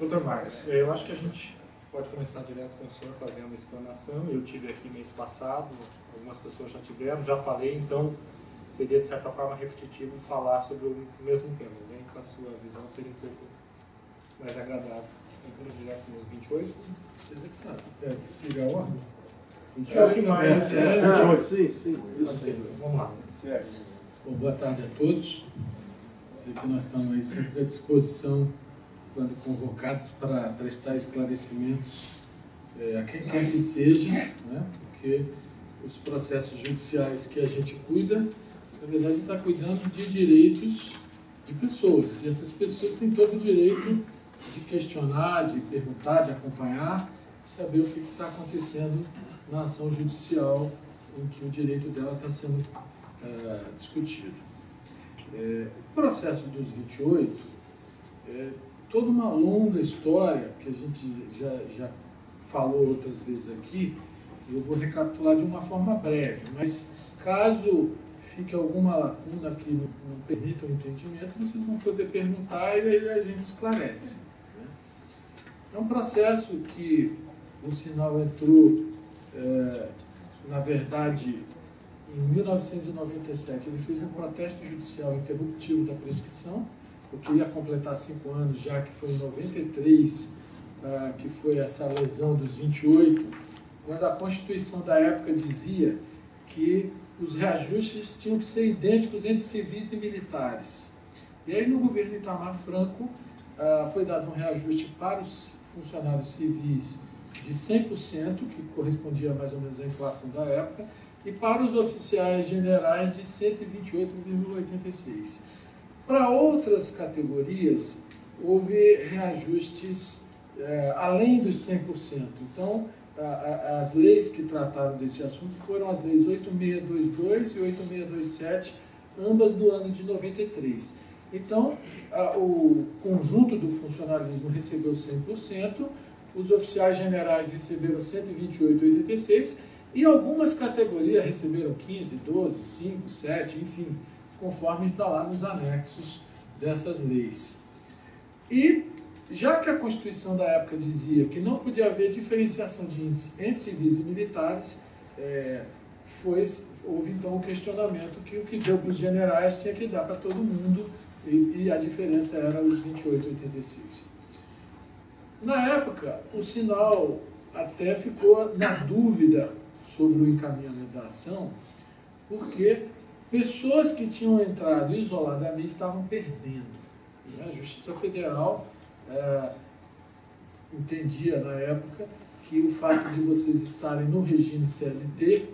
Doutor Marcos, eu acho que a gente pode começar direto com o senhor fazendo a explanação. Eu tive aqui mês passado, algumas pessoas já tiveram, já falei, então seria de certa forma repetitivo falar sobre o mesmo tema, né? Com a sua visão seria um pouco mais agradável. Então vamos direto nos 28? Vocês é que sabem. Seria a ordem? 28 mais... Sim. Vamos lá. Certo. Bom, boa tarde a todos. Dizer que nós estamos aí sempre à disposição, quando convocados, para prestar esclarecimentos a quem quer que seja, né? Porque os processos judiciais que a gente cuida, na verdade, a gente está cuidando de direitos de pessoas. E essas pessoas têm todo o direito de questionar, de perguntar, de acompanhar, de saber o que está acontecendo na ação judicial em que o direito dela está sendo discutido. O processo dos 28 é toda uma longa história que a gente já falou outras vezes aqui. Eu vou recapitular de uma forma breve, mas caso fique alguma lacuna que não permita o entendimento, vocês vão poder perguntar e aí a gente esclarece. É um processo que o Sinal entrou, na verdade, em 1997, ele fez um protesto judicial interruptivo da prescrição, porque ia completar 5 anos já, que foi em 93, que foi essa lesão dos 28, quando a Constituição da época dizia que os reajustes tinham que ser idênticos entre civis e militares. E aí, no governo Itamar Franco, foi dado um reajuste para os funcionários civis de 100%, que correspondia mais ou menos à inflação da época, e para os oficiais generais de 128,86%. Para outras categorias, houve reajustes além dos 100%. Então, as leis que trataram desse assunto foram as leis 8622 e 8627, ambas do ano de 93. Então, o conjunto do funcionalismo recebeu 100%, os oficiais generais receberam 128,86%, e algumas categorias receberam 15, 12, 5, 7, enfim, conforme está lá nos anexos dessas leis. E, já que a Constituição da época dizia que não podia haver diferenciação de índice entre civis e militares, houve então um questionamento que o que deu para os generais tinha que dar para todo mundo, e a diferença era os 28,86. Na época, o Sinal até ficou na dúvida sobre o encaminhamento da ação, porque pessoas que tinham entrado isoladamente estavam perdendo. A Justiça Federal entendia na época que o fato de vocês estarem no regime CLT,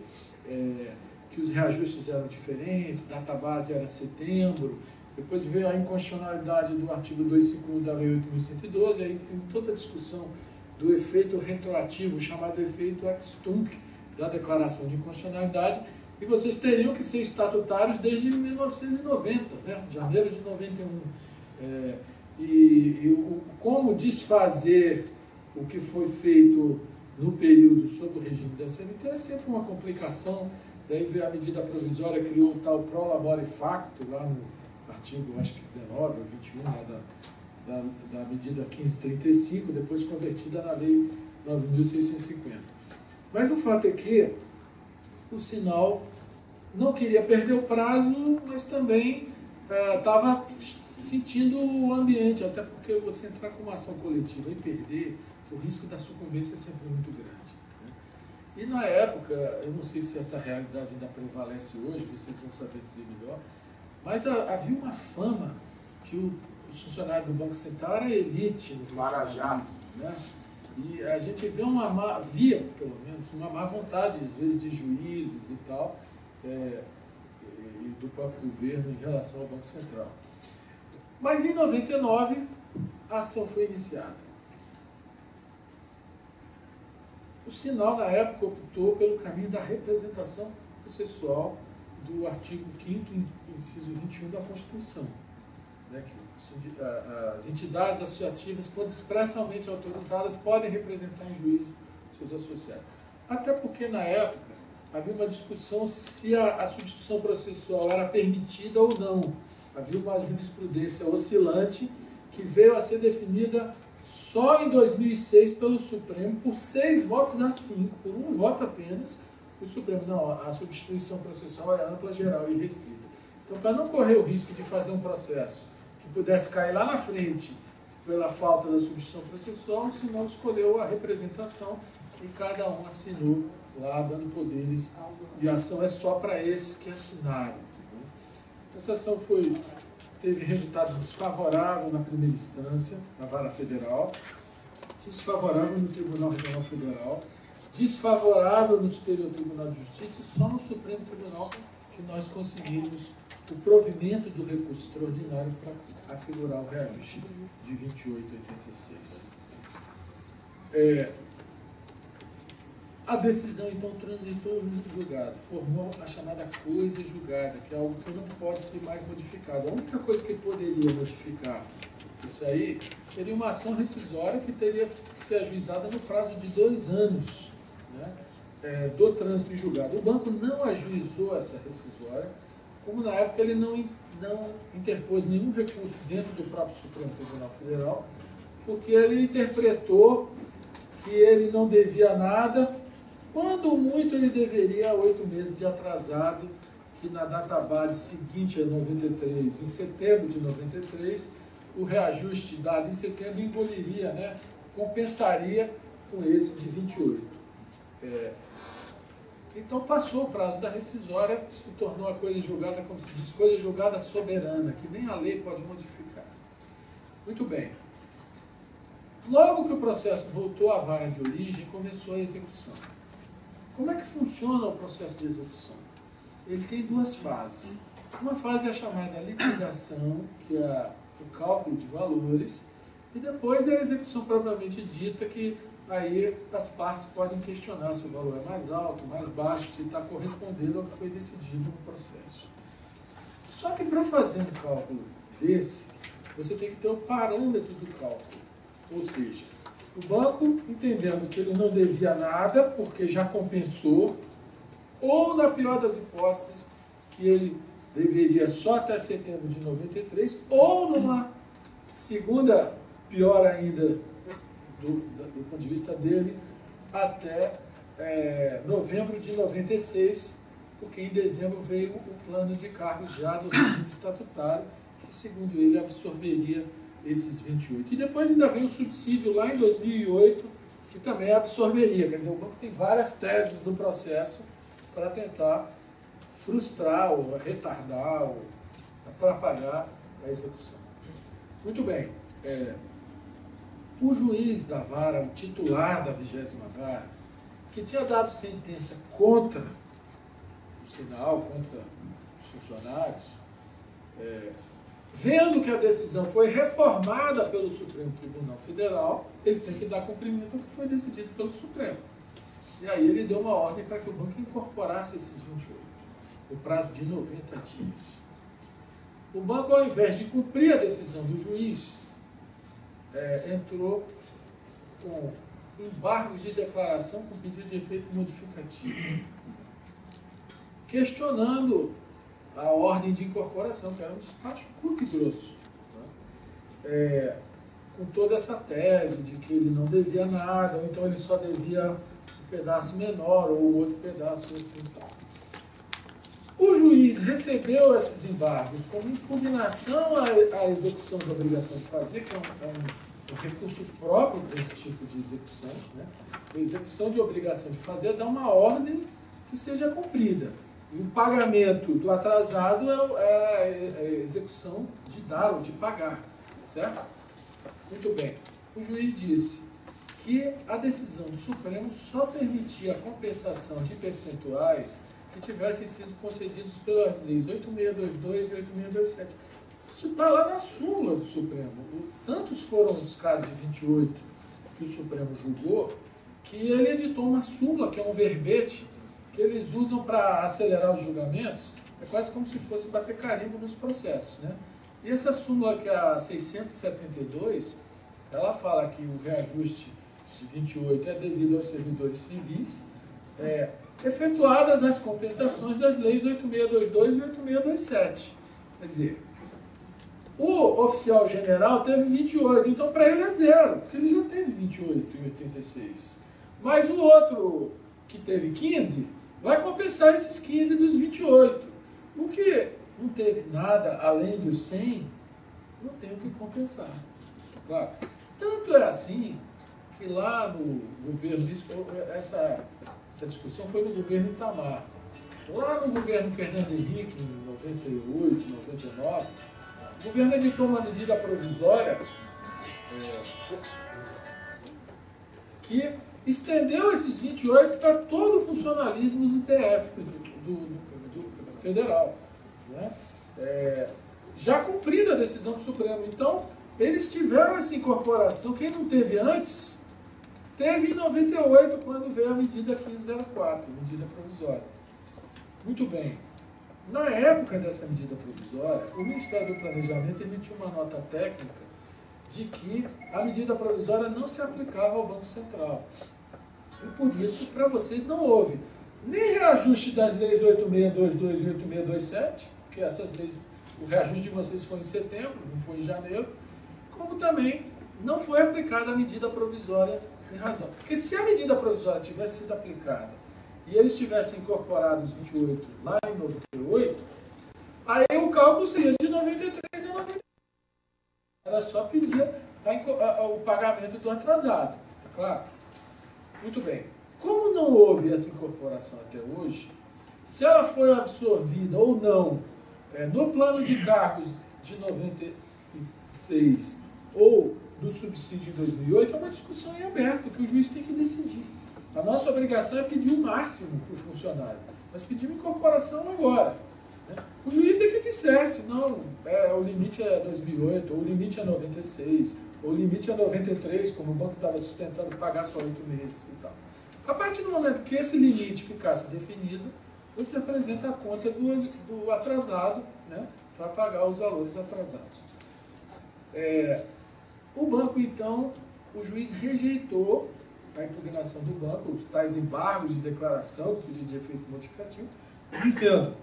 que os reajustes eram diferentes, database era setembro, depois veio a inconstitucionalidade do artigo 251 da Lei 8.112, aí tem toda a discussão do efeito retroativo, chamado efeito ex tunc, da declaração de inconstitucionalidade, e vocês teriam que ser estatutários desde 1990, né? Janeiro de 91. Como desfazer o que foi feito no período sob o regime da CLT é sempre uma complicação. Daí veio a medida provisória, criou o tal pro labore facto, lá no artigo, acho que 19 ou 21, lá da medida 1535, depois convertida na lei 9.650. Mas o fato é que o Sinal não queria perder o prazo, mas também estava sentindo o ambiente, até porque você entrar com uma ação coletiva e perder, o risco da sucumbência é sempre muito grande, né? E na época, eu não sei se essa realidade ainda prevalece hoje, vocês vão saber dizer melhor, mas havia uma fama que o funcionário do Banco Central era elite no funcionalismo, né? E a gente via, pelo menos, uma má vontade, às vezes, de juízes e tal, e do próprio governo em relação ao Banco Central. Mas em 99, a ação foi iniciada. O Sinal, na época, optou pelo caminho da representação processual do artigo 5º, inciso 21 da Constituição, né, que as entidades associativas, quando expressamente autorizadas, podem representar em juízo seus associados. Até porque, na época, havia uma discussão se a substituição processual era permitida ou não. Havia uma jurisprudência oscilante que veio a ser definida Só em 2006, pelo Supremo, por 6 votos a 5, por um voto apenas, o Supremo, não, a substituição processual é ampla, geral e restrita. Então, para não correr o risco de fazer um processo que pudesse cair lá na frente pela falta da substituição processual, o Sinal escolheu a representação e cada um assinou lá, dando poderes, e a ação é só para esses que assinaram. Essa ação teve resultado desfavorável na primeira instância, na Vara Federal, desfavorável no Tribunal Regional Federal, desfavorável no Superior Tribunal de Justiça e só no Supremo Tribunal que nós conseguimos o provimento do recurso extraordinário para assegurar o reajuste de 28,86. A decisão, então, transitou no julgado, formou a chamada coisa julgada, que é algo que não pode ser mais modificado. A única coisa que poderia modificar isso aí seria uma ação rescisória que teria que ser ajuizada no prazo de 2 anos, né, do trânsito em julgado. O banco não ajuizou essa rescisória, como na época ele não interpôs nenhum recurso dentro do próprio Supremo Tribunal Federal, porque ele interpretou que ele não devia nada. Quando muito ele deveria 8 meses de atrasado, que na database seguinte a 93, em setembro de 93, o reajuste dado em setembro engoliria, né, compensaria com esse de 28. Então passou o prazo da rescisória, se tornou a coisa julgada, como se diz, coisa julgada soberana, que nem a lei pode modificar. Muito bem. Logo que o processo voltou à vara de origem, começou a execução. Como é que funciona o processo de execução? Ele tem 2 fases. Uma fase é a chamada liquidação, que é o cálculo de valores, e depois é a execução propriamente dita, que aí as partes podem questionar se o valor é mais alto, mais baixo, se está correspondendo ao que foi decidido no processo. Só que para fazer um cálculo desse, você tem que ter o parâmetro do cálculo. Ou seja, o banco, entendendo que ele não devia nada, porque já compensou, ou, na pior das hipóteses, que ele deveria só até setembro de 93, ou numa segunda, pior ainda, do ponto de vista dele, até novembro de 96, porque em dezembro veio o plano de cargos já do regime estatutário, que, segundo ele, absorveria esses 28. E depois ainda veio o subsídio lá em 2008, que também absorveria. Quer dizer, o banco tem várias teses do processo para tentar frustrar, ou retardar, ou atrapalhar a execução. Muito bem. O juiz da vara, o titular da 20ª vara, que tinha dado sentença contra o Sinal, contra os funcionários, vendo que a decisão foi reformada pelo Supremo Tribunal Federal, ele tem que dar cumprimento ao que foi decidido pelo Supremo. E aí ele deu uma ordem para que o banco incorporasse esses 28, no prazo de 90 dias. O banco, ao invés de cumprir a decisão do juiz, entrou com embargos de declaração com pedido de efeito modificativo, questionando a ordem de incorporação, que era um despacho curto e grosso, tá? Com toda essa tese de que ele não devia nada, ou então ele só devia um pedaço menor, ou outro pedaço assim e tal. O juiz recebeu esses embargos como impugnação à execução da obrigação de fazer, que é um recurso próprio desse tipo de execução, né? A execução de obrigação de fazer dá uma ordem que seja cumprida. E o pagamento do atrasado é a execução de dar ou de pagar, certo? Muito bem. O juiz disse que a decisão do Supremo só permitia a compensação de percentuais que tivessem sido concedidos pelas leis 8622 e 8627. Isso está lá na súmula do Supremo. Tantos foram os casos de 28 que o Supremo julgou, que ele editou uma súmula, que é um verbete, que eles usam para acelerar os julgamentos. É quase como se fosse bater carimbo nos processos, né? E essa súmula, que é a 672, ela fala que o reajuste de 28 é devido aos servidores civis, efetuadas as compensações das leis 8622 e 8627. Quer dizer, O oficial general teve 28, então para ele é zero, porque ele já teve 28 em 86. Mas o outro, que teve 15, vai compensar esses 15 dos 28. O que não teve nada além dos 100, não tem o que compensar. Claro. Tanto é assim que lá no governo, essa discussão foi no governo Itamar. Lá no governo Fernando Henrique, em 98, 99, o governo editou uma medida provisória que estendeu esses 28 para todo o funcionalismo do TF, do federal. Né? Já cumprida a decisão do Supremo. Então, eles tiveram essa incorporação. Quem não teve antes, teve em 98, quando veio a medida 1504, medida provisória. Muito bem. Na época dessa medida provisória, o Ministério do Planejamento emitiu uma nota técnica de que a medida provisória não se aplicava ao Banco Central. E por isso, para vocês, não houve nem reajuste das leis 8622 e 8627, porque essas leis, o reajuste de vocês foi em setembro, não foi em janeiro, como também não foi aplicada a medida provisória em razão. Porque se a medida provisória tivesse sido aplicada e eles tivessem incorporado os 28 lá em 98, aí o cálculo seria de 93 a 93. Era só pedir o pagamento do atrasado. Claro? Muito bem. Como não houve essa incorporação até hoje, se ela foi absorvida ou não no plano de cargos de 96 ou do subsídio em 2008, é uma discussão em aberto, que o juiz tem que decidir. A nossa obrigação é pedir o máximo para o funcionário, mas pedimos incorporação agora. Né? O juiz é que dissesse, não, o limite é 2008, ou o limite é 96, ou o limite é 93, como o banco estava sustentando pagar só 8 meses e tal. A partir do momento que esse limite ficasse definido, você apresenta a conta do atrasado, né, para pagar os valores atrasados. O banco, então, o juiz rejeitou a impugnação do banco, os tais embargos de declaração, pedido de efeito modificativo, dizendo,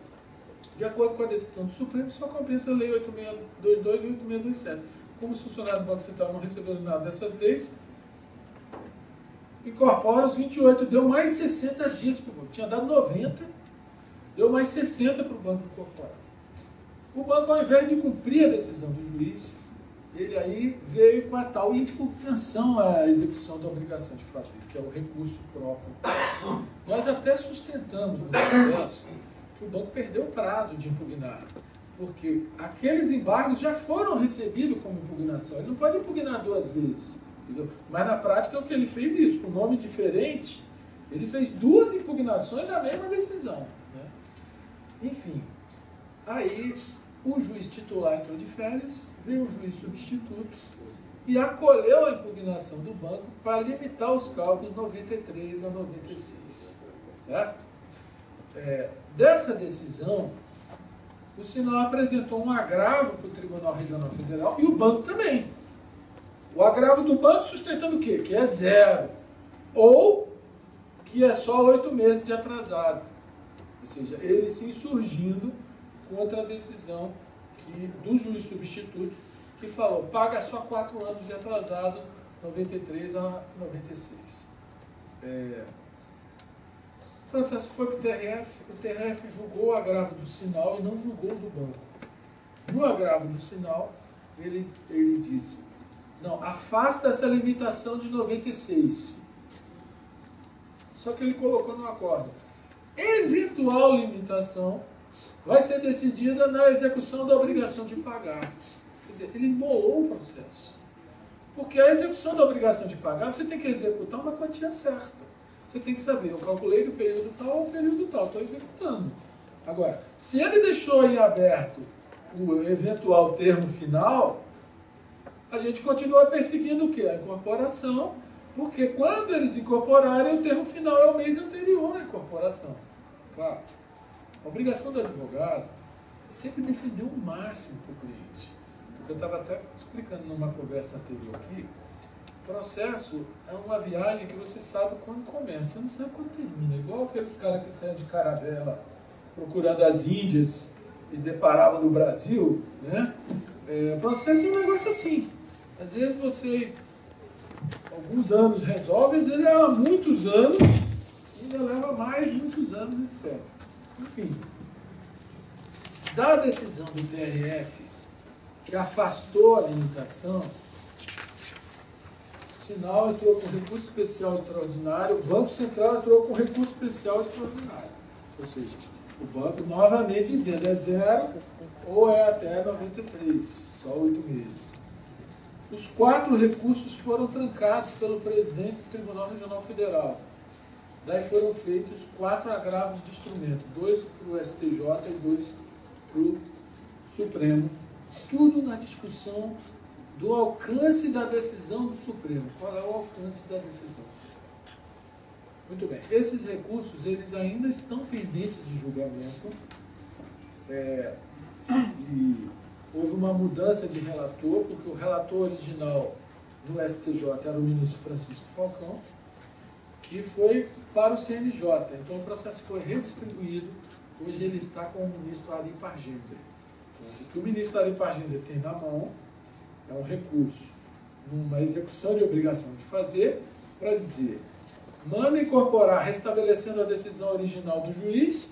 de acordo com a decisão do Supremo, só compensa a Lei 8622 e 8627. Como os funcionários do Banco Central não receberam nada dessas leis, incorpora os 28, deu mais 60 dias para o banco. Tinha dado 90, deu mais 60 para o banco incorporar. O banco, ao invés de cumprir a decisão do juiz, ele aí veio com a tal impugnação à execução da obrigação de fazer, que é o recurso próprio. Nós até sustentamos no processo que o banco perdeu o prazo de impugnar, porque aqueles embargos já foram recebidos como impugnação. Ele não pode impugnar duas vezes, entendeu? Mas na prática o que ele fez isso, com nome diferente, ele fez duas impugnações à mesma decisão. Né? Enfim, aí o juiz titular entrou de férias, veio o juiz substituto e acolheu a impugnação do banco para limitar os cálculos 93 a 96. Certo? Dessa decisão, o sinal apresentou um agravo para o Tribunal Regional Federal e o banco também. O agravo do banco sustentando o quê? Que é zero. Ou que é só 8 meses de atrasado. Ou seja, ele se insurgindo contra a decisão do juiz substituto, que falou, paga só 4 anos de atrasado, 93 a 96. O processo foi para o TRF julgou o agravo do sinal e não julgou o do banco. No agravo do sinal, ele disse, não, afasta essa limitação de 96. Só que ele colocou no acordo, eventual limitação vai ser decidida na execução da obrigação de pagar. Quer dizer, ele embolou o processo. Porque a execução da obrigação de pagar, você tem que executar uma quantia certa. Você tem que saber, eu calculei do período tal ao período tal, estou executando. Agora, se ele deixou em aberto o eventual termo final, a gente continua perseguindo o quê? A incorporação, porque quando eles incorporarem, o termo final é o mês anterior à incorporação. Claro. A obrigação do advogado é sempre defender o máximo para o cliente. Porque eu estava até explicando numa conversa anterior aqui, processo é uma viagem que você sabe quando começa, você não sabe quando termina. Igual aqueles caras que saem de caravela procurando as Índias e deparavam no Brasil, né? processo é um negócio assim. Às vezes você, alguns anos resolve, às vezes leva muitos anos, ainda leva mais muitos anos, etc. Enfim, da decisão do TRF, que afastou a limitação, o Sinal entrou com recurso especial extraordinário, o Banco Central entrou com recurso especial extraordinário. Ou seja, o banco novamente dizendo é 0 ou é até 93, só 8 meses. Os 4 recursos foram trancados pelo presidente do Tribunal Regional Federal. Daí foram feitos 4 agravos de instrumento, 2 para o STJ e 2 para o Supremo. Tudo na discussão do alcance da decisão do Supremo. Qual é o alcance da decisão? Muito bem. Esses recursos, eles ainda estão pendentes de julgamento. E houve uma mudança de relator, porque o relator original no STJ era o ministro Francisco Falcão, que foi para o CNJ. Então o processo foi redistribuído. Hoje ele está com o ministro Ari Pargender. O que o ministro Ari Pargender tem na mão é um recurso, uma execução de obrigação de fazer, para dizer, manda incorporar, restabelecendo a decisão original do juiz,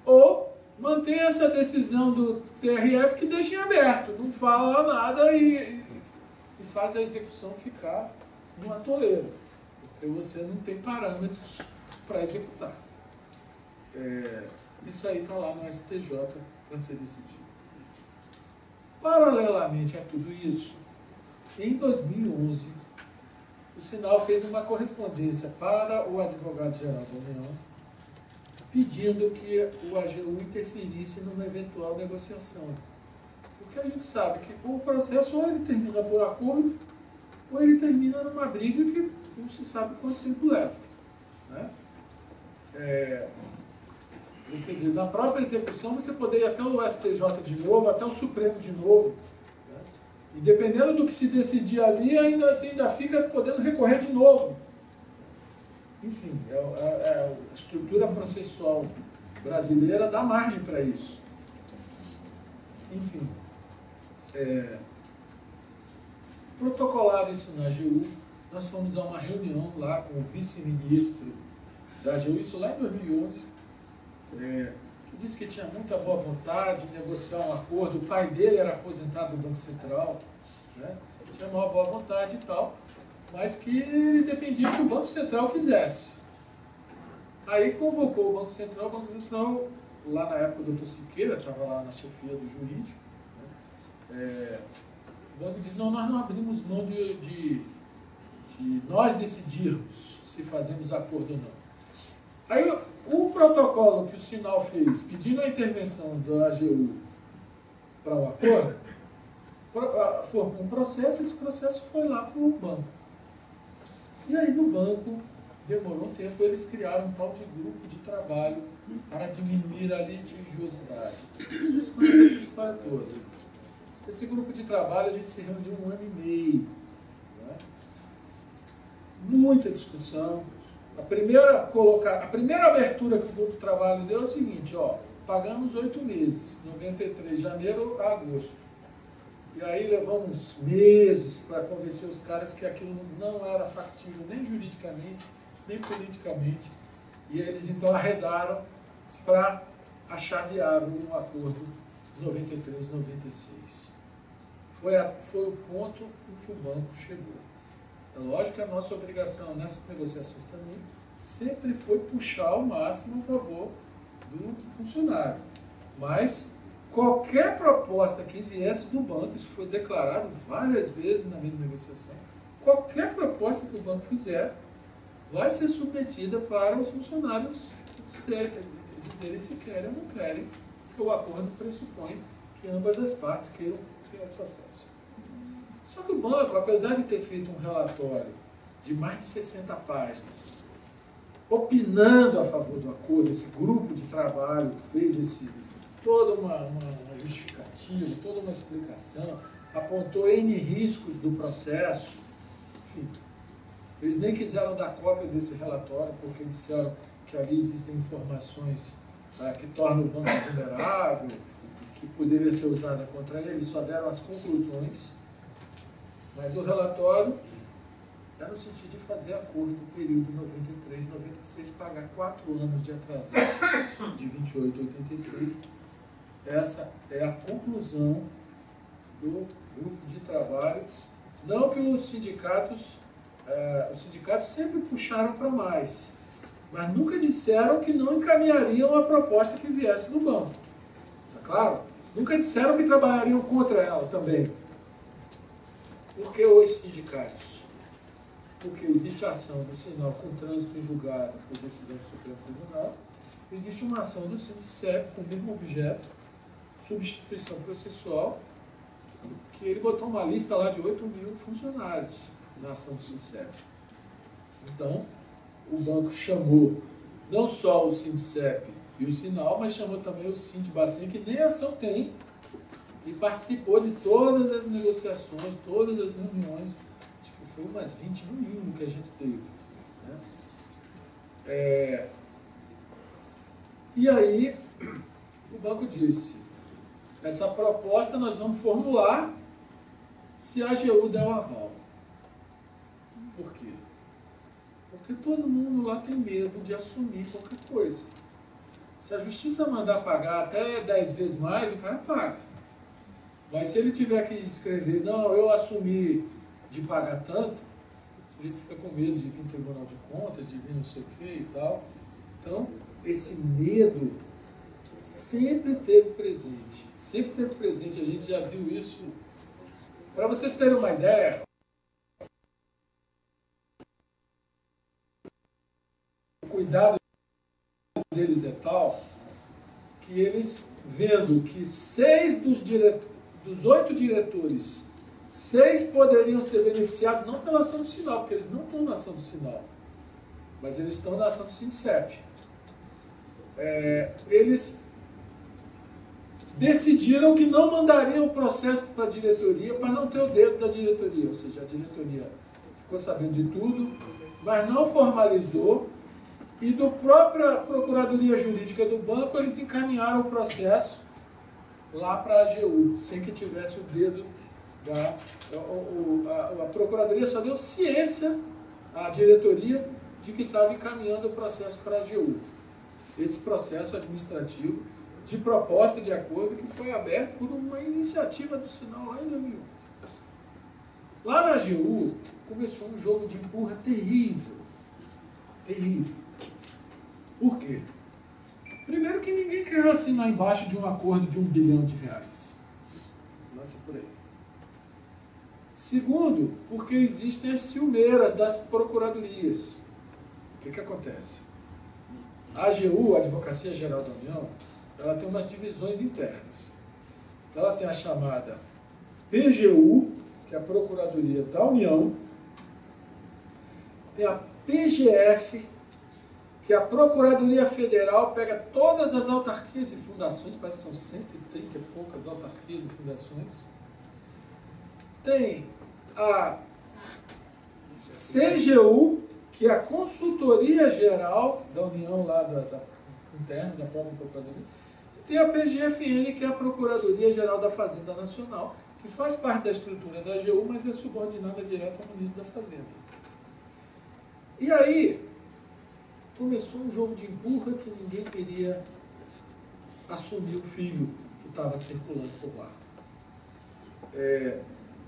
ou mantém essa decisão do TRF que deixa em aberto, não fala nada e faz a execução ficar no atoleiro, porque você não tem parâmetros para executar. Isso aí está lá no STJ para ser decidido. Paralelamente a tudo isso, em 2011, o Sinal fez uma correspondência para o advogado-geral da União, pedindo que o AGU interferisse numa eventual negociação. Porque a gente sabe que o processo ou ele termina por acordo, ou ele termina numa briga que não se sabe quanto tempo leva. Né? Você viu, na própria execução você poderia ir até o STJ de novo, até o Supremo de novo. Né? E dependendo do que se decidir ali, ainda fica podendo recorrer de novo. Enfim, a estrutura processual brasileira dá margem para isso. Enfim, protocolado isso na AGU, nós fomos a uma reunião lá com o vice-ministro da AGU, isso lá em 2011, que disse que tinha muita boa vontade de negociar um acordo. O pai dele era aposentado do Banco Central, né? Tinha maior boa vontade e tal, mas que dependia que o Banco Central quisesse. Aí convocou o Banco Central, lá na época o doutor Siqueira estava lá na chefia do jurídico, né? O banco disse, não, nós não abrimos mão de nós decidirmos se fazemos acordo ou não. Aí o protocolo que o Sinal fez, pedindo a intervenção da AGU para o acordo, foi um processo, esse processo foi lá para o banco. E aí no banco, demorou um tempo, eles criaram um tal de grupo de trabalho para diminuir a litigiosidade. Vocês conhecem essa história toda. Esse grupo de trabalho a gente se reuniu 1 ano e meio. Né? Muita discussão. A primeira abertura que o grupo de trabalho deu é o seguinte, pagamos 8 meses, 93 de janeiro a agosto. E aí levamos meses para convencer os caras que aquilo não era factível, nem juridicamente, nem politicamente. E eles então arredaram para achar viável um acordo de 93 e 96. Foi o ponto em que o banco chegou. É lógico que a nossa obrigação nessas negociações também sempre foi puxar ao máximo a favor do funcionário. Mas qualquer proposta que viesse do banco, isso foi declarado várias vezes na mesma negociação, qualquer proposta que o banco fizer vai ser submetida para os funcionários dizerem se querem ou não querem, porque o acordo pressupõe que ambas as partes queiram o processo. Só que o banco, apesar de ter feito um relatório de mais de 60 páginas, opinando a favor do acordo, esse grupo de trabalho fez toda uma justificativa, toda uma explicação, apontou N riscos do processo, enfim. Eles nem quiseram dar cópia desse relatório, porque disseram que ali existem informações que tornam o banco vulnerável, que poderia ser usada contra ele, só deram as conclusões, mas o relatório é no sentido de fazer acordo no período 93 e 96, pagar 4 anos de atrasado, de 28 a 86. Essa é a conclusão do grupo de trabalho. Não que os sindicatos sempre puxaram para mais, mas nunca disseram que não encaminhariam a proposta que viesse do banco. Tá claro? Nunca disseram que trabalhariam contra ela também. Por que os sindicatos? Porque existe a ação do Sinal com trânsito julgado por decisão do Supremo Tribunal, existe uma ação do Sindicep com o mesmo objeto, substituição processual, que ele botou uma lista lá de 8 mil funcionários na ação do Sindicep. Então, o banco chamou não só o Sindicep e o Sinal, mas chamou também o Sindibacen, que nem ação tem, e participou de todas as negociações, todas as reuniões. Acho que foi umas 20 no mínimo que a gente teve. Né? E aí, o banco disse, essa proposta nós vamos formular se a AGU der o aval. Por quê? Porque todo mundo lá tem medo de assumir qualquer coisa. Se a justiça mandar pagar até 10 vezes mais, o cara paga. Mas se ele tiver que escrever, não, eu assumi de pagar tanto, o sujeito fica com medo de vir no Tribunal de Contas, de vir não sei o que e tal. Então, esse medo sempre teve presente. Sempre teve presente, a gente já viu isso. Para vocês terem uma ideia, o cuidado deles é tal que eles, vendo que 6 dos 8 diretores, 6 poderiam ser beneficiados não pela ação do Sinal, porque eles não estão na ação do Sinal, mas eles estão na ação do Sindicep. Eles decidiram que não mandariam o processo para a diretoria para não ter o dedo da diretoria, ou seja, a diretoria ficou sabendo de tudo, mas não formalizou, e do própria Procuradoria Jurídica do Banco eles encaminharam o processo lá para a AGU, sem que tivesse o dedo a Procuradoria só deu ciência à diretoria de que estava encaminhando o processo para a AGU. Esse processo administrativo de proposta de acordo que foi aberto por uma iniciativa do Sinal lá em 2011. Lá na AGU começou um jogo de empurra terrível. Terrível. Por quê? Primeiro que ninguém quer assinar embaixo de um acordo de R$1 bilhão. Nossa, por aí. Segundo, porque existem as ciumeiras das procuradorias. O que acontece? A AGU, a Advocacia Geral da União, ela tem umas divisões internas. Ela tem a chamada PGU, que é a Procuradoria da União, tem a PGF, que a Procuradoria Federal pega todas as autarquias e fundações, parece que são 130 e poucas autarquias e fundações. Tem a CGU, que é a Consultoria Geral da União, lá interna da própria Procuradoria. E tem a PGFN, que é a Procuradoria Geral da Fazenda Nacional, que faz parte da estrutura da AGU, mas é subordinada direto ao ministro da Fazenda. E aí, começou um jogo de empurra que ninguém queria assumir o filho que estava circulando por lá.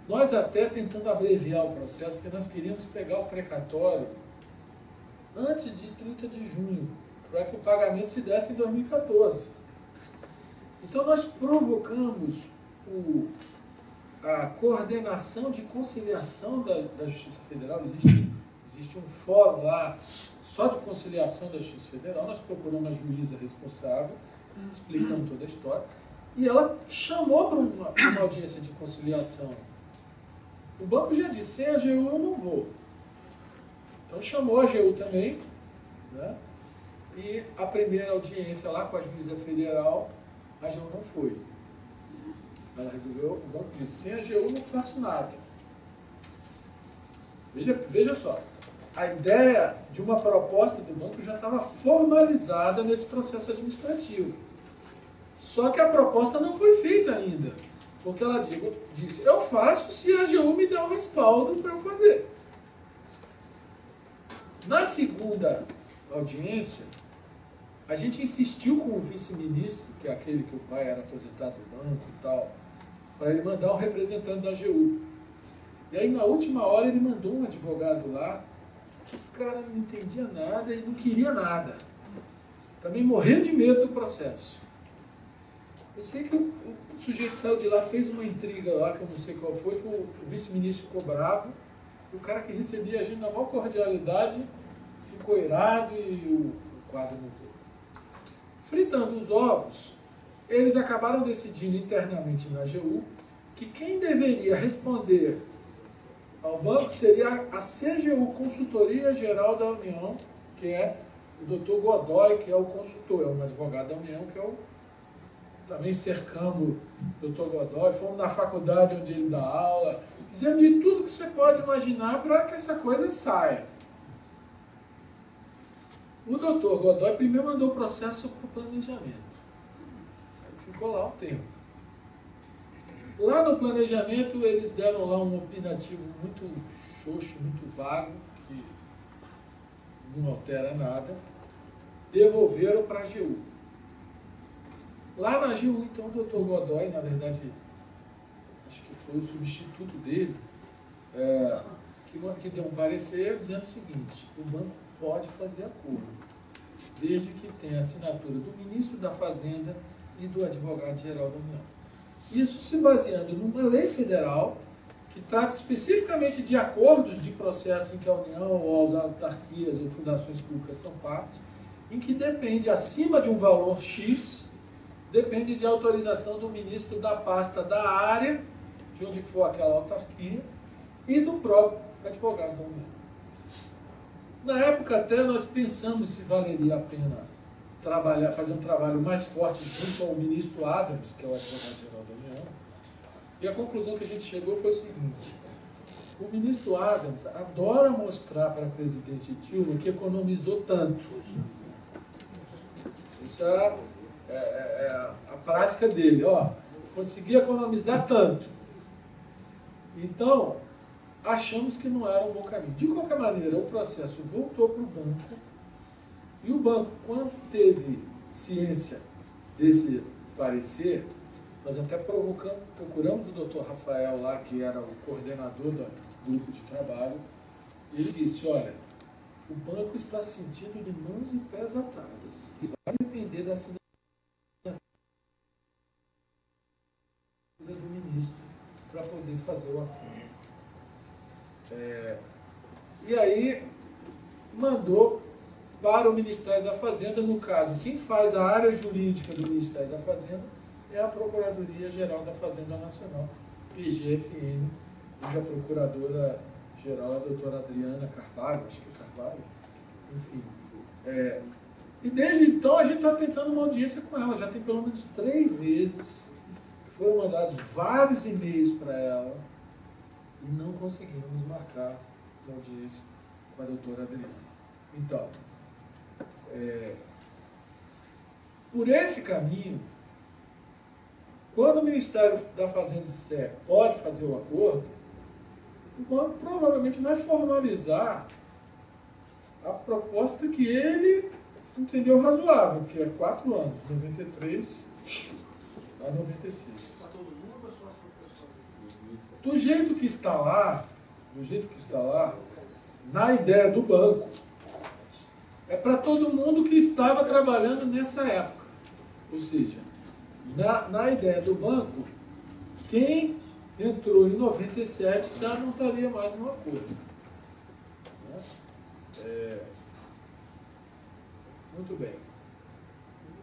Nós até tentando abreviar o processo, porque nós queríamos pegar o precatório antes de 30 de junho, para que o pagamento se desse em 2014. Então nós provocamos a coordenação de conciliação da Justiça Federal. Existe um fórum lá só de conciliação da Justiça Federal. Nós procuramos uma juíza responsável, explicando toda a história, e ela chamou para uma audiência de conciliação. O banco já disse, sem a AGU eu não vou. Então chamou a AGU também, né? E a primeira audiência lá com a juíza federal, a AGU não foi. Ela resolveu, o banco disse, sem a AGU eu não faço nada. Veja só, a ideia de uma proposta do banco já estava formalizada nesse processo administrativo. Só que a proposta não foi feita ainda, porque ela disse, eu faço se a AGU me dá um respaldo para eu fazer. Na segunda audiência, a gente insistiu com o vice-ministro, que é aquele que o pai era aposentado do banco e tal, para ele mandar um representante da AGU. E aí, na última hora, ele mandou um advogado lá, que o cara não entendia nada e não queria nada. Também morrendo de medo do processo. Eu sei que o sujeito saiu de lá, fez uma intriga lá, que eu não sei qual foi, que o vice-ministro ficou bravo, e o cara que recebia a gente na maior cordialidade ficou irado e o quadro mudou. Fritando os ovos, eles acabaram decidindo internamente na AGU que quem deveria responder ao banco seria a CGU, Consultoria Geral da União, que é o doutor Godoy, que é o consultor, é um advogado da União, que é o... Também cercamos o doutor Godoy, fomos na faculdade onde ele dá aula, fizemos de tudo que você pode imaginar para que essa coisa saia. O doutor Godoy primeiro mandou o processo para o planejamento. Ficou lá um tempo. Lá no planejamento, eles deram lá um opinativo muito xoxo, muito vago, que não altera nada. Devolveram para a AGU. Lá na AGU, então, o doutor Godoy, na verdade, acho que foi o substituto dele, que deu um parecer dizendo o seguinte, o banco pode fazer acordo, desde que tenha a assinatura do ministro da Fazenda e do advogado-geral da União. Isso se baseando numa lei federal que trata especificamente de acordos de processo em que a União ou as autarquias ou fundações públicas são parte, em que depende, acima de um valor X, depende de autorização do ministro da pasta da área, de onde for aquela autarquia, e do próprio advogado da União. Na época até nós pensamos se valeria a pena fazer um trabalho mais forte junto ao ministro Adams, que é o advogado-geral da União, e a conclusão que a gente chegou foi o seguinte, o ministro Adams adora mostrar para a presidente Dilma que economizou tanto. Isso é a prática dele, consegui economizar tanto. Então, achamos que não era um bom caminho. De qualquer maneira, o processo voltou para o banco, e o banco, quando teve ciência desse parecer, nós até procuramos o doutor Rafael lá, que era o coordenador do grupo de trabalho, e ele disse, olha, o banco está se sentindo de mãos e pés atadas, e vai depender da assinatura do ministro para poder fazer o acordo. E aí mandou para o Ministério da Fazenda, no caso, quem faz a área jurídica do Ministério da Fazenda é a Procuradoria Geral da Fazenda Nacional, PGFN, cuja procuradora-geral é a doutora Adriana Carvalho, acho que é Carvalho, enfim. E desde então a gente está tentando uma audiência com ela, já tem pelo menos 3 vezes, foram mandados vários e-mails para ela, e não conseguimos marcar uma audiência com a doutora Adriana. Então, por esse caminho, quando o Ministério da Fazenda disser pode fazer o acordo, o banco provavelmente vai formalizar a proposta que ele entendeu razoável, que é 4 anos, 93 a 96. Do jeito que está lá, na ideia do banco, é para todo mundo que estava trabalhando nessa época. Ou seja, na ideia do banco, quem entrou em 97 já não estaria mais no acordo. Muito bem.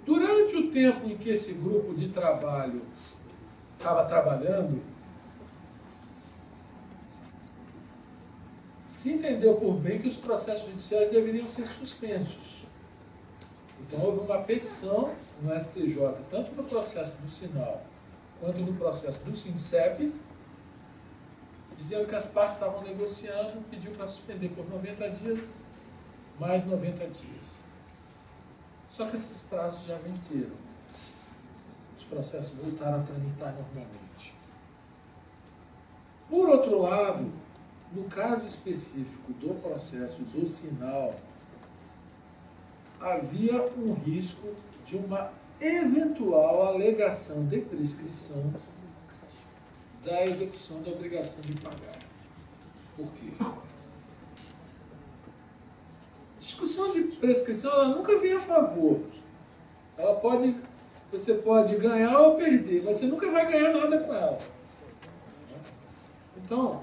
Durante o tempo em que esse grupo de trabalho estava trabalhando, se entendeu por bem que os processos judiciais deveriam ser suspensos. Então houve uma petição no STJ, tanto no processo do Sinal, quanto no processo do SINCEP, dizendo que as partes estavam negociando, pediu para suspender por 90 dias, mais 90 dias. Só que esses prazos já venceram. Os processos voltaram a tramitar normalmente. Por outro lado, no caso específico do processo do sinal, havia um risco de uma eventual alegação de prescrição da execução da obrigação de pagar. Por quê? Discussão de prescrição, ela nunca vem a favor. Você pode ganhar ou perder, mas você nunca vai ganhar nada com ela. Então,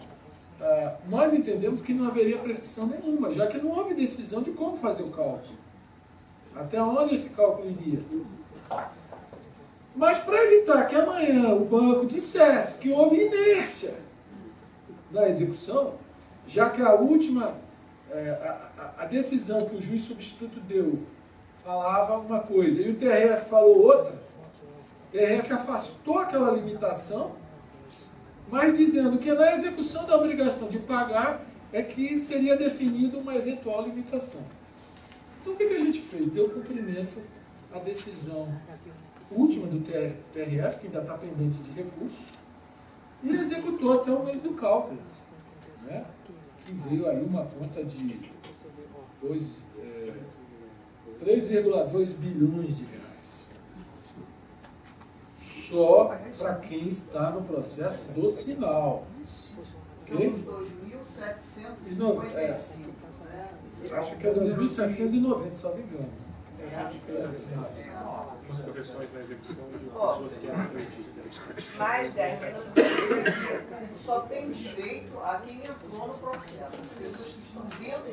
nós entendemos que não haveria prescrição nenhuma, já que não houve decisão de como fazer o cálculo. Até onde esse cálculo iria. Mas para evitar que amanhã o banco dissesse que houve inércia na execução, já que a última, a decisão que o juiz substituto deu falava uma coisa e o TRF falou outra, o TRF afastou aquela limitação, mas dizendo que na execução da obrigação de pagar é que seria definida uma eventual limitação. Então o que a gente fez? Deu cumprimento à decisão última do TRF, que ainda está pendente de recursos, e executou até o mês do cálculo, né? Que veio aí uma conta de 3,2 bilhões de reais. Só para quem está no processo do sinal. Okay? São 2.755. Acho que é 2.790, salvo engano. Algumas correções na execução de pessoas que eram serviços. Mais 10 só tem direito a quem entrou no processo. As pessoas que estão dentro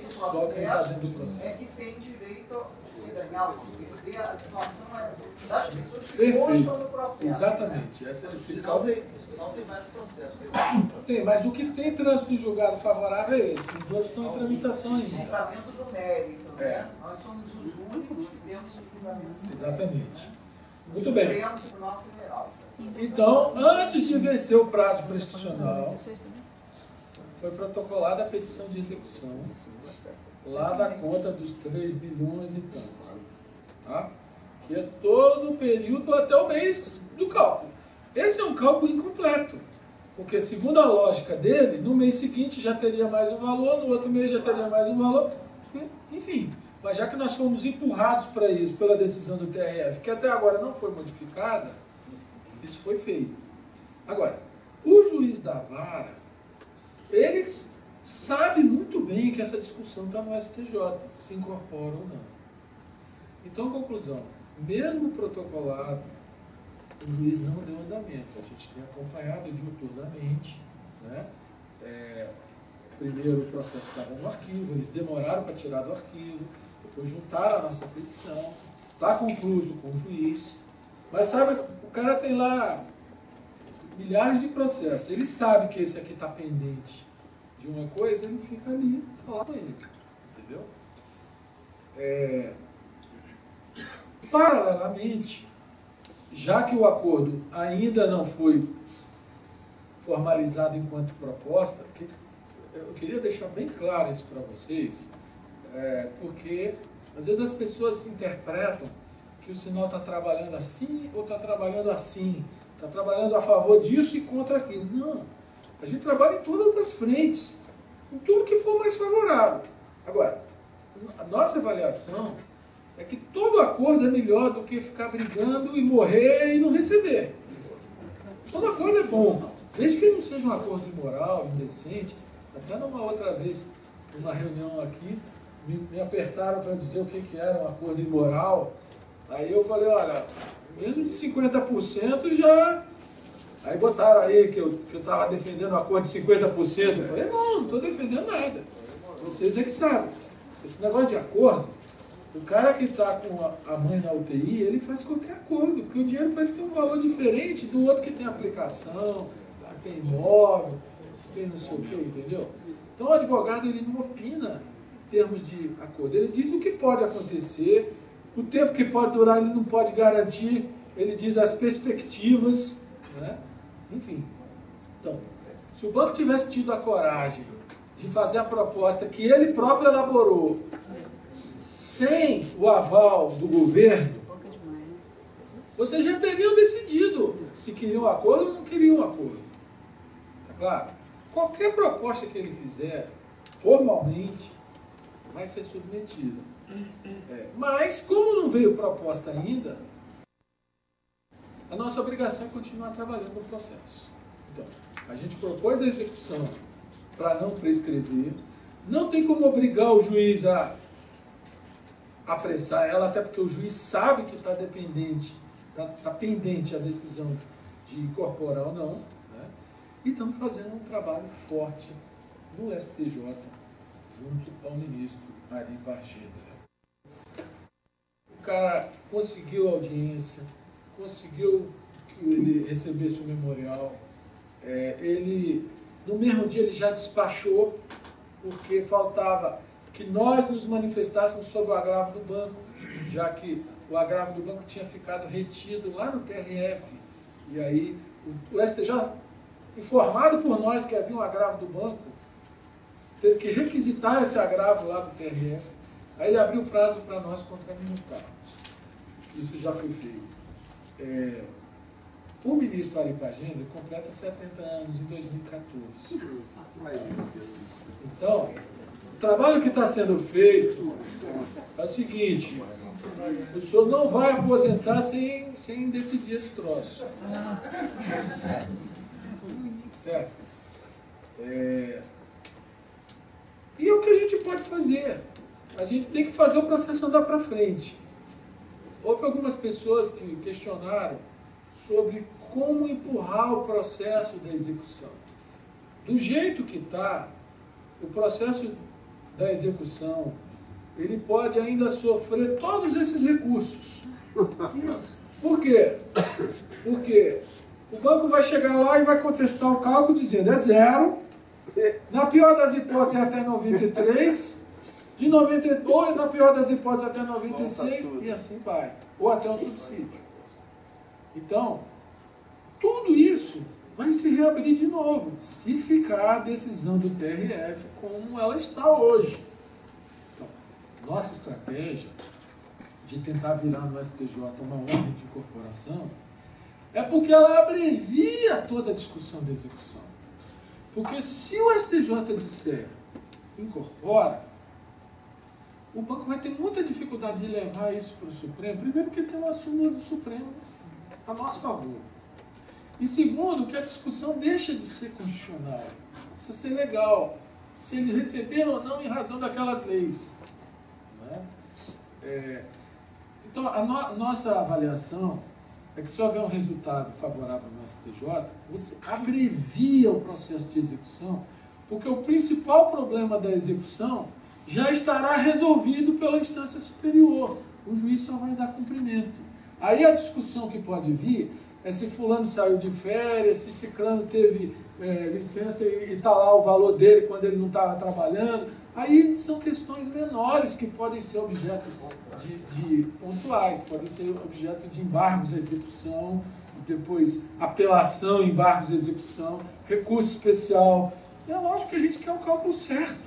do processo é que tem direito a se ganhar, se perder. A situação é das pessoas que constam no processo. Exatamente. Esse cálculo. Não tem mais processo. Tem, mas o que tem trânsito julgado favorável é esse. Os outros estão em tramitação ainda. Julgamento do mérito, né? Nós somos os únicos que temos o julgamento. Exatamente. Muito bem. Supremo Tribunal Federal. Então, antes de vencer o prazo prescricional, foi protocolada a petição de execução, lá da conta dos 3 bilhões e tanto. Tá? Que é todo o período até o mês do cálculo. Esse é um cálculo incompleto, porque segundo a lógica dele, no mês seguinte já teria mais um valor, no outro mês já teria mais um valor, enfim. Mas já que nós fomos empurrados para isso pela decisão do TRF, que até agora não foi modificada, isso foi feito. Agora, o juiz da vara, ele sabe muito bem que essa discussão está no STJ, se incorpora ou não. Então, conclusão, mesmo protocolado, o juiz não deu andamento. A gente tem acompanhado diuturnamente, né? Primeiro o processo estava no arquivo, eles demoraram para tirar do arquivo, depois juntaram a nossa petição, está concluso com o juiz, mas sabe, o cara tem lá milhares de processos, ele sabe que esse aqui está pendente de uma coisa, ele fica ali, está lá com ele, entendeu? Paralelamente, já que o acordo ainda não foi formalizado enquanto proposta, eu queria deixar bem claro isso para vocês, porque às vezes as pessoas se interpretam que o sinal está trabalhando assim ou está trabalhando assim, está trabalhando a favor disso e contra aquilo. Não, a gente trabalha em todas as frentes, em tudo que for mais favorável. Agora, a nossa avaliação é que todo acordo é melhor do que ficar brigando e morrer e não receber. Todo acordo é bom, desde que não seja um acordo imoral, indecente. Até numa outra vez, numa reunião aqui, me apertaram para dizer o que era um acordo imoral. Aí eu falei, olha, menos de 50% já... Aí botaram aí que eu estava defendendo um acordo de 50%. Eu falei, não estou defendendo nada. Vocês é que sabem. Esse negócio de acordo, o cara que está com a mãe na UTI, ele faz qualquer acordo, porque o dinheiro para ele tem um valor diferente do outro que tem aplicação, que tem imóvel, que tem não sei o quê, entendeu? Então o advogado ele não opina em termos de acordo, ele diz o que pode acontecer, o tempo que pode durar ele não pode garantir, ele diz as perspectivas, né? Enfim. Então, Se o banco tivesse tido a coragem de fazer a proposta que ele próprio elaborou, sem o aval do governo, vocês já teriam decidido se queriam um acordo ou não queriam um acordo. Tá claro? Qualquer proposta que ele fizer, formalmente, vai ser submetida. Mas, como não veio proposta ainda, a nossa obrigação é continuar trabalhando no processo. Então, a gente propôs a execução para não prescrever. Não tem como obrigar o juiz a apressar ela, até porque o juiz sabe que está dependente, está pendente a decisão de incorporar ou não. Né? E estamos fazendo um trabalho forte no STJ, junto ao ministro Ari Barcheda. O cara conseguiu audiência, conseguiu que ele recebesse o memorial. No mesmo dia ele já despachou, porque faltava que nós nos manifestássemos sobre o agravo do banco, já que o agravo do banco tinha ficado retido lá no TRF. E aí o STJ, informado por nós que havia um agravo do banco, teve que requisitar esse agravo lá do TRF. Aí ele abriu o prazo para nós contraminutarmos. Isso já foi feito. O ministro Ari Barcheda completa 70 anos em 2014. Então, o trabalho que está sendo feito é o seguinte: o senhor não vai aposentar sem decidir esse troço. Certo? E o que a gente pode fazer? A gente tem que fazer o processo andar para frente. Houve algumas pessoas que questionaram sobre como empurrar o processo da execução. Do jeito que está, o processo da execução, ele pode ainda sofrer todos esses recursos. Por quê? Porque o banco vai chegar lá e vai contestar o cálculo dizendo é zero, na pior das hipóteses até 93, de 92, na pior das hipóteses até 96, e assim vai. Ou até um subsídio. Então, tudo isso vai se reabrir de novo, se ficar a decisão do TRF como ela está hoje. Então, nossa estratégia de tentar virar no STJ uma ordem de incorporação é porque ela abrevia toda a discussão da execução. Porque se o STJ disser incorpora, o banco vai ter muita dificuldade de levar isso para o Supremo. Primeiro, porque tem uma súmula do Supremo a nosso favor. E segundo, que a discussão deixa de ser constitucional. Precisa ser legal. Se eles receberam ou não em razão daquelas leis. Né? Então, a nossa avaliação é que se houver um resultado favorável no STJ, você abrevia o processo de execução, porque o principal problema da execução já estará resolvido pela instância superior. O juiz só vai dar cumprimento. Aí a discussão que pode vir é se fulano saiu de férias, se ciclano teve licença e está lá o valor dele quando ele não estava trabalhando. Aí são questões menores que podem ser objeto de pontuais, podem ser objeto de embargos à execução, depois apelação, embargos à execução, recurso especial. É lógico que a gente quer o cálculo certo.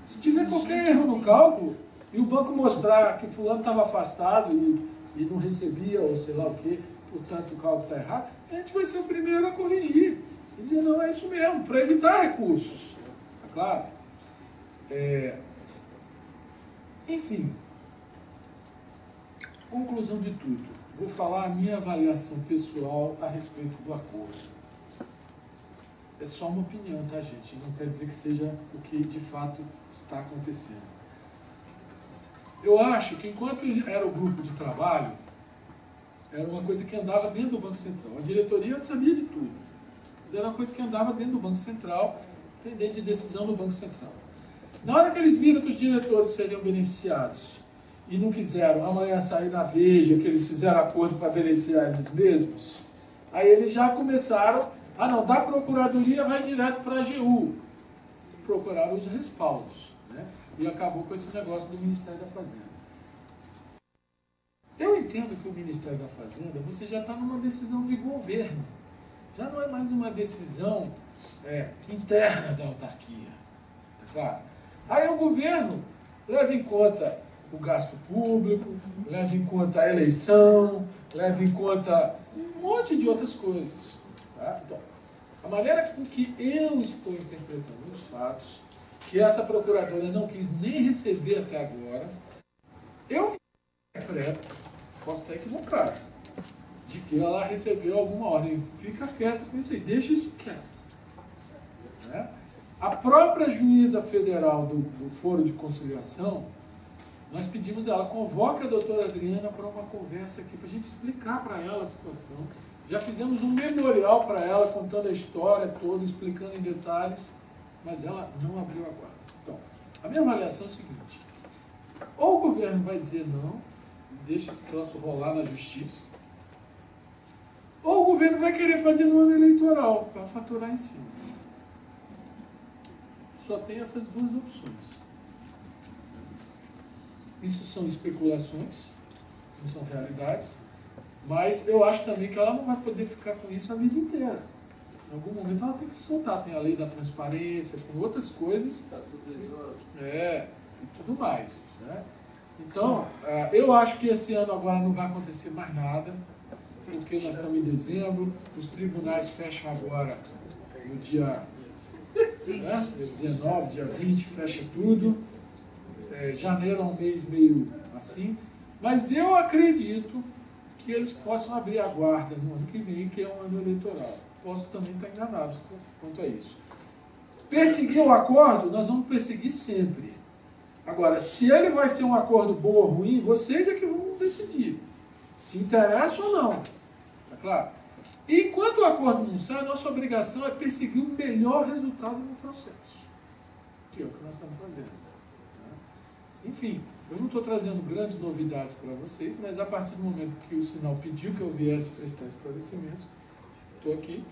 Se tiver qualquer erro no cálculo e o banco mostrar que fulano estava afastado e não recebia, ou sei lá o quê, portanto o cálculo está errado, a gente vai ser o primeiro a corrigir. E dizer, não, é isso mesmo, para evitar recursos. Tá claro? Enfim, conclusão de tudo. Vou falar a minha avaliação pessoal a respeito do acordo. É só uma opinião, tá, gente? Não quer dizer que seja o que de fato está acontecendo. Eu acho que enquanto era o grupo de trabalho, era uma coisa que andava dentro do Banco Central. A diretoria sabia de tudo. Mas era uma coisa que andava dentro do Banco Central, pendente de decisão do Banco Central. Na hora que eles viram que os diretores seriam beneficiados e não quiseram amanhã sair na Veja, que eles fizeram acordo para beneficiar eles mesmos, aí eles já começaram, não, da Procuradoria vai direto para a AGU. Procuraram os respaldos, né? E acabou com esse negócio do Ministério da Fazenda. Eu entendo que o Ministério da Fazenda, você já está numa decisão de governo. já não é mais uma decisão interna da autarquia. Tá claro? Aí o governo leva em conta o gasto público, leva em conta a eleição, leva em conta um monte de outras coisas. Tá? Então, a maneira com que eu estou interpretando os fatos, que essa procuradora não quis nem receber até agora, eu interpreto, posso estar equivocado, de que ela recebeu alguma ordem. Fica quieta com isso aí, deixa isso quieto. Né? A própria juíza federal do Foro de Conciliação, nós pedimos a ela, convoque a doutora Adriana para uma conversa aqui, para a gente explicar para ela a situação. Já fizemos um memorial para ela, contando a história toda, explicando em detalhes, mas ela não abriu a guarda. Então, a minha avaliação é o seguinte: ou o governo vai dizer não, deixa esse troço rolar na justiça, ou o governo vai querer fazer no ano eleitoral, para faturar em cima. Só tem essas duas opções. Isso são especulações, não são realidades, mas eu acho também que ela não vai poder ficar com isso a vida inteira. Em algum momento ela tem que se soltar. Tem a lei da transparência, tem outras coisas. E tudo mais. Né? Então, eu acho que esse ano agora não vai acontecer mais nada, porque nós estamos em dezembro, os tribunais fecham agora no dia 19, dia 20, fecha tudo. Janeiro é um mês meio assim, mas eu acredito que eles possam abrir a guarda no ano que vem, que é um ano eleitoral. Posso também estar enganado quanto a isso. Perseguir o acordo, nós vamos perseguir sempre. Agora, se ele vai ser um acordo bom ou ruim, vocês é que vão decidir se interessa ou não. Tá claro? E enquanto o acordo não sai, a nossa obrigação é perseguir o melhor resultado no processo, que é o que nós estamos fazendo. Enfim, eu não estou trazendo grandes novidades para vocês, mas a partir do momento que o sinal pediu que eu viesse prestar esclarecimentos, estou aqui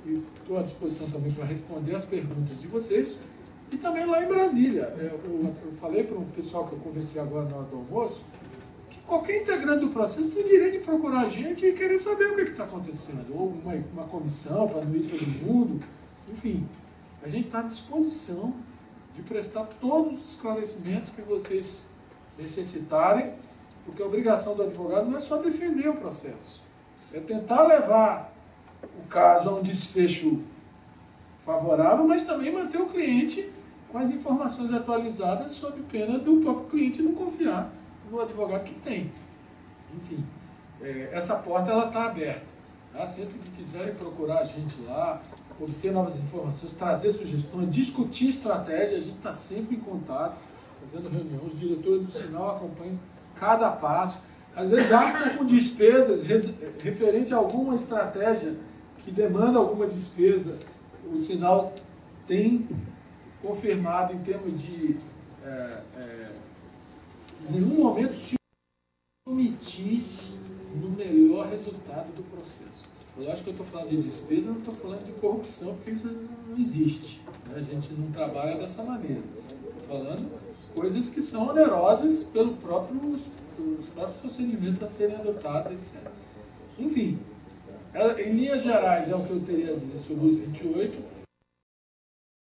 e estou à disposição também para responder as perguntas de vocês. E também lá em Brasília, eu falei para o pessoal que eu conversei agora na hora do almoço, que qualquer integrante do processo tem o direito de procurar a gente e querer saber o que está acontecendo, ou uma comissão para não ir todo mundo. Enfim, a gente está à disposição de prestar todos os esclarecimentos que vocês necessitarem, porque a obrigação do advogado não é só defender o processo, é tentar levar o caso a um desfecho favorável, mas também manter o cliente com as informações atualizadas, sob pena do próprio cliente não confiar no advogado que tem. Enfim, essa porta está aberta. Tá? Sempre que quiserem procurar a gente lá, obter novas informações, trazer sugestões, discutir estratégia, a gente está sempre em contato, fazendo reunião, os diretores do sinal acompanham cada passo, às vezes arcam com despesas referente a alguma estratégia que demanda alguma despesa. O sinal tem confirmado em termos de em nenhum momento se omitir no melhor resultado do processo. Eu acho que eu estou falando de despesa, não estou falando de corrupção, porque isso não existe. Né? A gente não trabalha dessa maneira. Estou falando coisas que são onerosas pelos próprios procedimentos a serem adotados, etc. Enfim, em linhas gerais é o que eu teria a dizer sobre os 28.